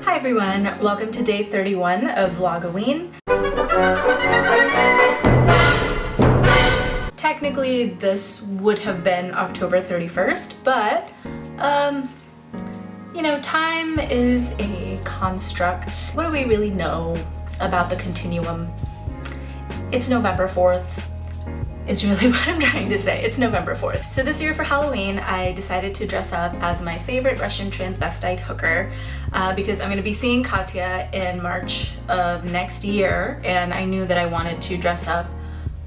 Hi everyone, welcome to day 31 of VLOGOWEEN. Technically this would have been October 31st, but you know, time is a construct. What do we really know about the continuum? It's November 4th. Is really what I'm trying to say. It's November 4th. So this year for Halloween, I decided to dress up as my favorite Russian transvestite hooker because I'm going to be seeing Katya in March of next year, and I knew that I wanted to dress up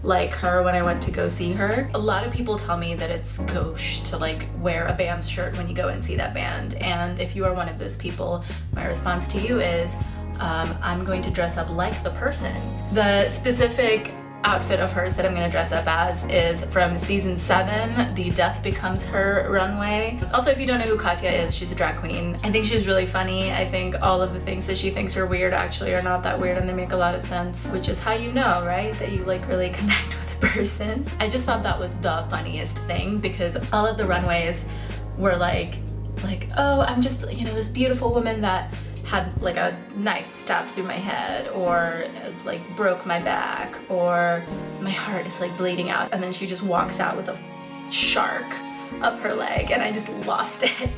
like her when I went to go see her. A lot of people tell me that it's gauche to like wear a band's shirt when you go and see that band, and if you are one of those people, my response to you is I'm going to dress up like the person. The specific outfit of hers that I'm gonna dress up as is from season 7, the Death Becomes Her runway. Also, if you don't know who Katya is, she's a drag queen. I think she's really funny. I think all of the things that she thinks are weird actually are not that weird, and they make a lot of sense, which is how you know, right? That you like really connect with a person. I just thought that was the funniest thing because all of the runways were like, oh, I'm just, you know, this beautiful woman that had like a knife stabbed through my head, or like broke my back, or my heart is like bleeding out, and then she just walks out with a shark up her leg, and I just lost it.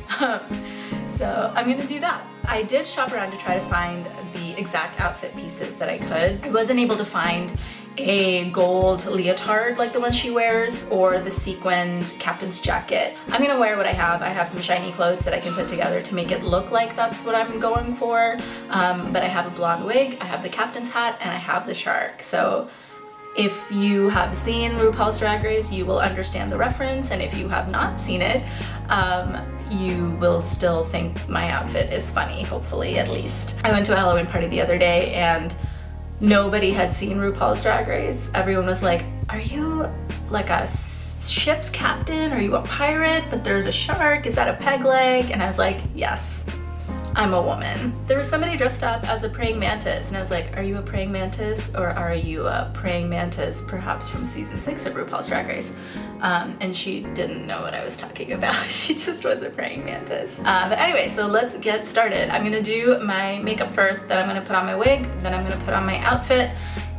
So I'm gonna do that. I did shop around to try to find the exact outfit pieces that I could. I wasn't able to find a gold leotard like the one she wears, or the sequined captain's jacket. I'm gonna wear what I have. I have some shiny clothes that I can put together to make it look like that's what I'm going for. But I have a blonde wig, I have the captain's hat, and I have the shark. So if you have seen RuPaul's Drag Race, you will understand the reference, and if you have not seen it, you will still think my outfit is funny, hopefully, at least. I went to a Halloween party the other day, and nobody had seen RuPaul's Drag Race. Everyone was like, are you like a ship's captain? Are you a pirate? But there's a shark, is that a peg leg? And I was like, yes, I'm a woman. There was somebody dressed up as a praying mantis, and I was like, are you a praying mantis, or are you a praying mantis perhaps from season 6 of RuPaul's Drag Race? And she didn't know what I was talking about. She just was a praying mantis. But anyway, so let's get started. I'm gonna do my makeup first, then I'm gonna put on my wig, then I'm gonna put on my outfit,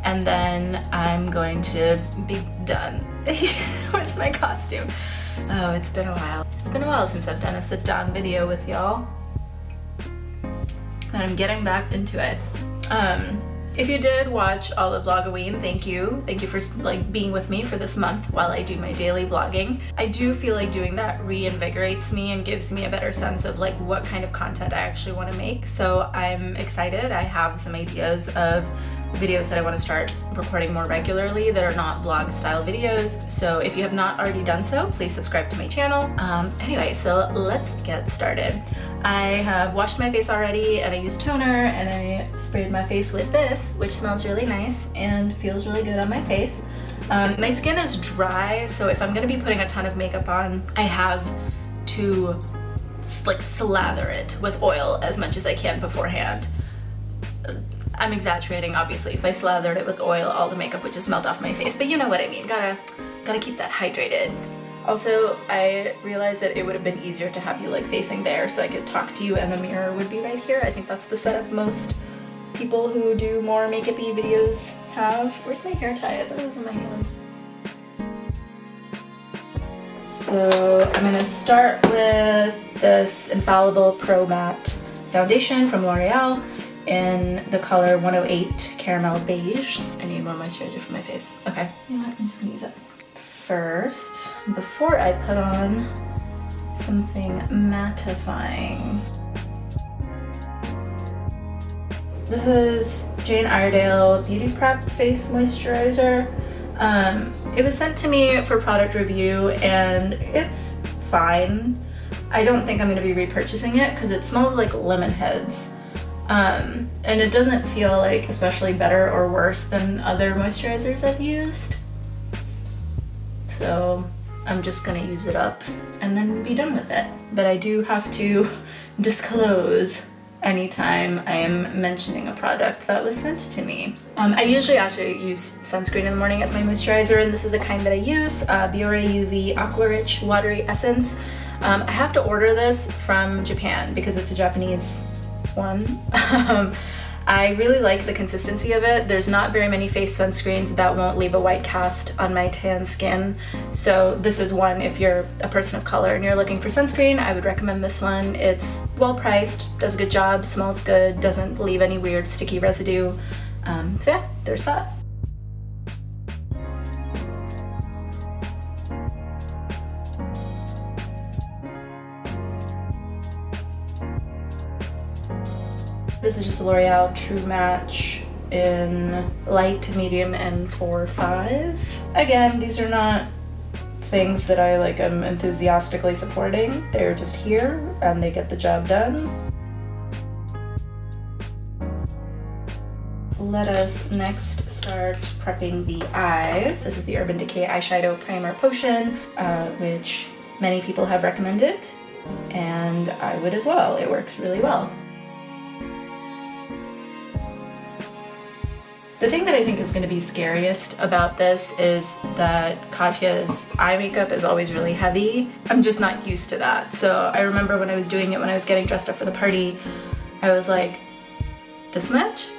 and then I'm going to be done with my costume. Oh, it's been a while. It's been a while since I've done a sit-down video with y'all. And I'm getting back into it. If you did watch all of VLOGOWEEN, thank you. Thank you for like being with me for this month while I do my daily vlogging. I do feel like doing that reinvigorates me and gives me a better sense of like what kind of content I actually want to make. So I'm excited. I have some ideas of videos that I want to start recording more regularly that are not vlog style videos. So if you have not already done so, please subscribe to my channel. Anyway, so let's get started. I have washed my face already, and I used toner, and I sprayed my face with this, which smells really nice and feels really good on my face. My skin is dry, so if I'm gonna be putting a ton of makeup on, I have to like slather it with oil as much as I can beforehand. I'm exaggerating, obviously. If I slathered it with oil, all the makeup would just melt off my face, but you know what I mean. Gotta keep that hydrated. Also, I realized that it would have been easier to have you like facing there so I could talk to you, and the mirror would be right here. I think that's the setup most people who do more makeup-y videos have. Where's my hair tie? I thought it was in my hand. So I'm gonna start with this Infallible Pro Matte Foundation from L'Oreal in the color 108 Caramel Beige. I need more moisturizer for my face. Okay, you know what? I'm just gonna use it. First, before I put on something mattifying. This is Jane Iredale Beauty Prep Face Moisturizer. It was sent to me for product review, and it's fine. I don't think I'm going to be repurchasing it because it smells like lemon heads. And it doesn't feel like especially better or worse than other moisturizers I've used. So I'm just gonna use it up and then be done with it. But I do have to disclose anytime I am mentioning a product that was sent to me. I usually actually use sunscreen in the morning as my moisturizer, and this is the kind that I use, Biore UV Aqua Rich Watery Essence. I have to order this from Japan because it's a Japanese one. I really like the consistency of it. There's not very many face sunscreens that won't leave a white cast on my tan skin. So this is one, if you're a person of color and you're looking for sunscreen, I would recommend this one. It's well priced, does a good job, smells good, doesn't leave any weird sticky residue. So yeah, there's that. This is just a L'Oreal True Match in light, medium, and 4-5. Again, these are not things that I am enthusiastically supporting. They're just here and they get the job done. Let us next start prepping the eyes. This is the Urban Decay Eyeshadow Primer Potion, which many people have recommended, and I would as well. It works really well. The thing that I think is going to be scariest about this is that Katya's eye makeup is always really heavy. I'm just not used to that. So I remember when I was doing it, when I was getting dressed up for the party, I was like, this much?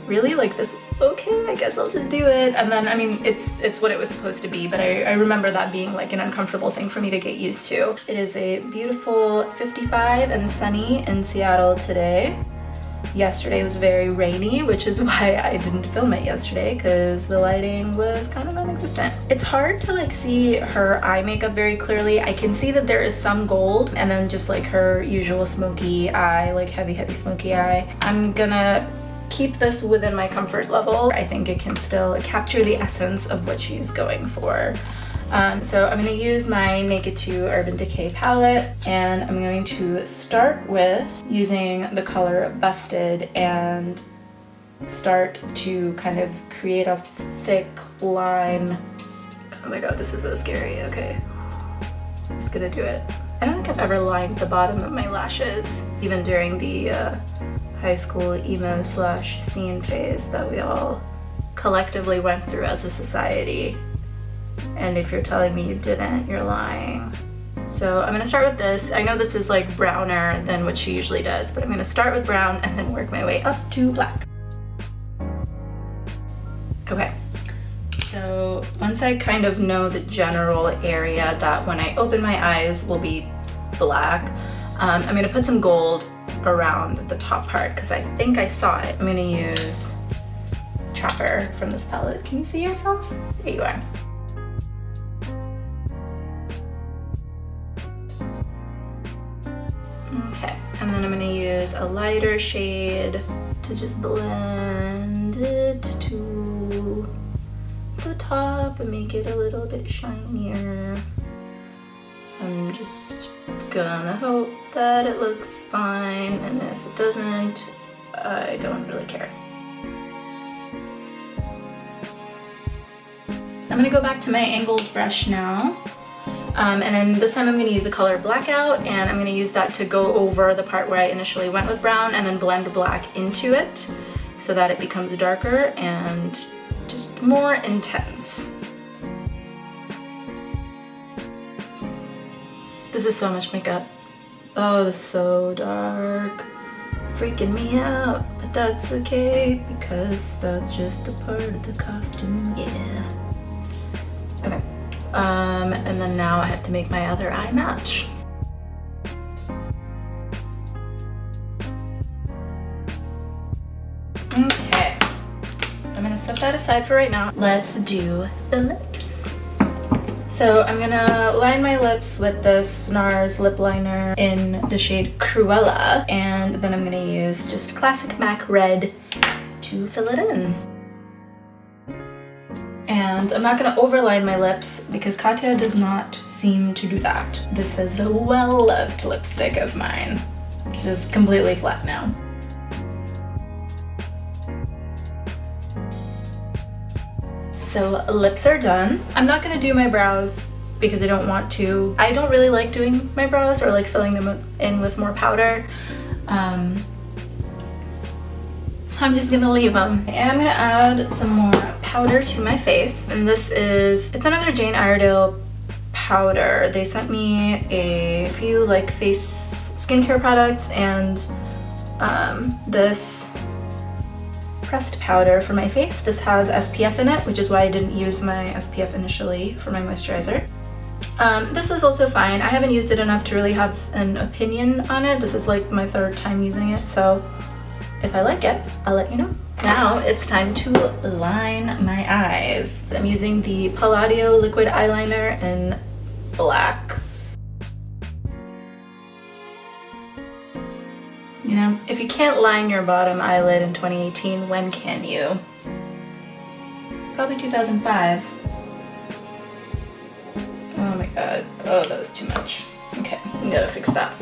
Really? Like this? Okay, I guess I'll just do it. And then, I mean, it's what it was supposed to be, but I remember that being like an uncomfortable thing for me to get used to. It is a beautiful 55 and sunny in Seattle today. Yesterday was very rainy, which is why I didn't film it yesterday, because the lighting was kind of non-existent. It's hard to see her eye makeup very clearly. I can see that there is some gold and then just her usual smoky eye, heavy smoky eye. I'm gonna keep this within my comfort level. I think it can still capture the essence of what she's going for. So I'm going to use my Naked 2 Urban Decay palette, and I'm going to start with using the color Busted and start to kind of create a thick line. Oh my god, this is so scary. Okay, I'm just gonna do it. I don't think I've ever lined the bottom of my lashes, even during the high school emo / scene phase that we all collectively went through as a society. And if you're telling me you didn't, you're lying. So I'm gonna start with this. I know this is browner than what she usually does, but I'm gonna start with brown and then work my way up to black. Okay, so once I kind of know the general area that when I open my eyes will be black, I'm gonna put some gold around the top part because I think I saw it. I'm gonna use Trapper from this palette. Can you see yourself? There you are. Okay, and then I'm going to use a lighter shade to just blend it to the top and make it a little bit shinier. I'm just gonna hope that it looks fine, and if it doesn't, I don't really care. I'm gonna go back to my angled brush now. And then this time I'm going to use the color Blackout, and I'm going to use that to go over the part where I initially went with brown and then blend black into it so that it becomes darker and just more intense. This is so much makeup. Oh, this is so dark. Freaking me out, but that's okay because that's just a part of the costume, yeah. Okay. And then now I have to make my other eye match. Okay, so I'm gonna set that aside for right now. Let's do the lips. So I'm gonna line my lips with this NARS lip liner in the shade Cruella, and then I'm gonna use just classic MAC red to fill it in. And I'm not going to overline my lips because Katya does not seem to do that. This is a well-loved lipstick of mine. It's just completely flat now. So lips are done. I'm not going to do my brows because I don't want to. I don't really like doing my brows or filling them in with more powder. So I'm just gonna leave them. And I'm gonna add some more powder to my face. And this is, it's another Jane Iredale powder. They sent me a few face skincare products, and this pressed powder for my face. This has SPF in it, which is why I didn't use my SPF initially for my moisturizer. This is also fine. I haven't used it enough to really have an opinion on it. This is like my 3rd time using it, so if I like it, I'll let you know. Now it's time to line my eyes. I'm using the Palladio liquid eyeliner in black. You know, if you can't line your bottom eyelid in 2018, when can you? Probably 2005. Oh my god. Oh, that was too much. Okay, I gotta fix that.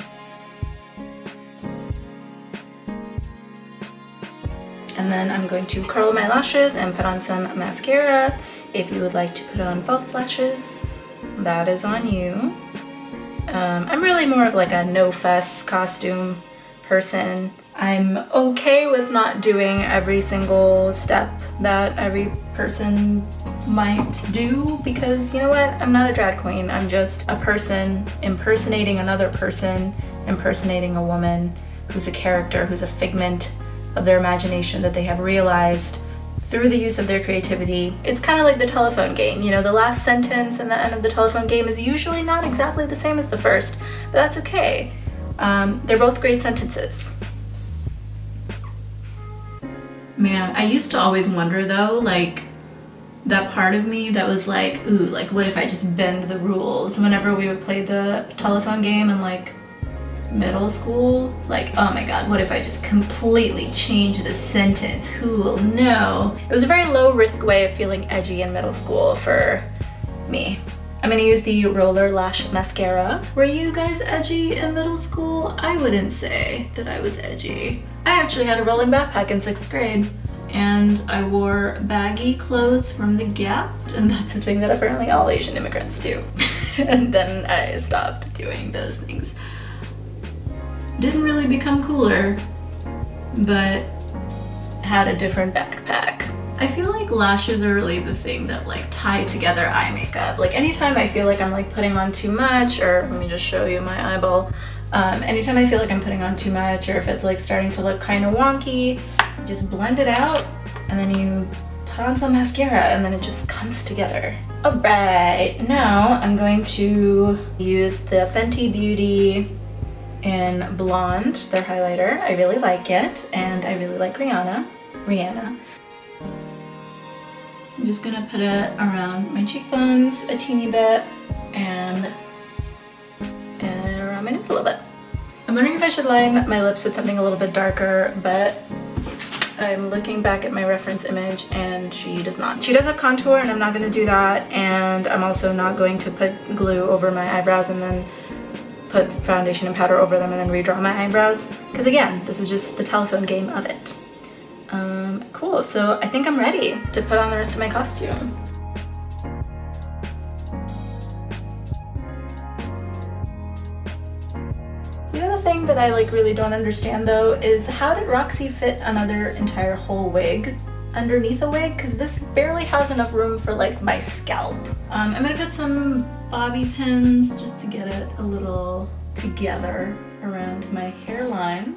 And then I'm going to curl my lashes and put on some mascara. If you would like to put on false lashes, that is on you. I'm really more of like a no-fuss costume person. I'm okay with not doing every single step that every person might do, because you know what? I'm not a drag queen. I'm just a person impersonating another person, impersonating a woman who's a character, who's a figment of their imagination that they have realized through the use of their creativity. It's kind of like the telephone game, you know, the last sentence and the end of the telephone game is usually not exactly the same as the first, but that's okay. They're both great sentences. Man, I used to always wonder though, like, that part of me that was like, ooh, like what if I just bend the rules whenever we would play the telephone game in like middle school? Like, oh my god, what if I just completely change the sentence? Who will know? It was a very low risk way of feeling edgy in middle school for me. I'm gonna use the Roller Lash Mascara. Were you guys edgy in middle school? I wouldn't say that I was edgy. I actually had a rolling backpack in 6th grade. And I wore baggy clothes from the Gap, and that's a thing that apparently all Asian immigrants do. And then I stopped doing those things. Didn't really become cooler, but had a different backpack. I feel like lashes are really the thing that like tie together eye makeup. Like anytime I feel like I'm like putting on too much, or let me just show you my eyeball. Anytime I feel like I'm putting on too much, or if it's like starting to look kind of wonky, just blend it out and then you put on some mascara and then it just comes together. Alright, now I'm going to use the Fenty Beauty in Blonde, their highlighter. I really like it, and I really like Rihanna. I'm just gonna put it around my cheekbones a teeny bit and around my nose a little bit. I'm wondering if I should line my lips with something a little bit darker, but I'm looking back at my reference image and she does not. She does have contour and I'm not gonna do that, and I'm also not going to put glue over my eyebrows and then put foundation and powder over them and then redraw my eyebrows, because again, this is just the telephone game of it. Cool, so I think I'm ready to put on the rest of my costume. The other thing that I like really don't understand though is how did Roxy fit another entire whole wig underneath a wig, because this barely has enough room for like my scalp. I'm gonna put some bobby pins just to get it a little together around my hairline.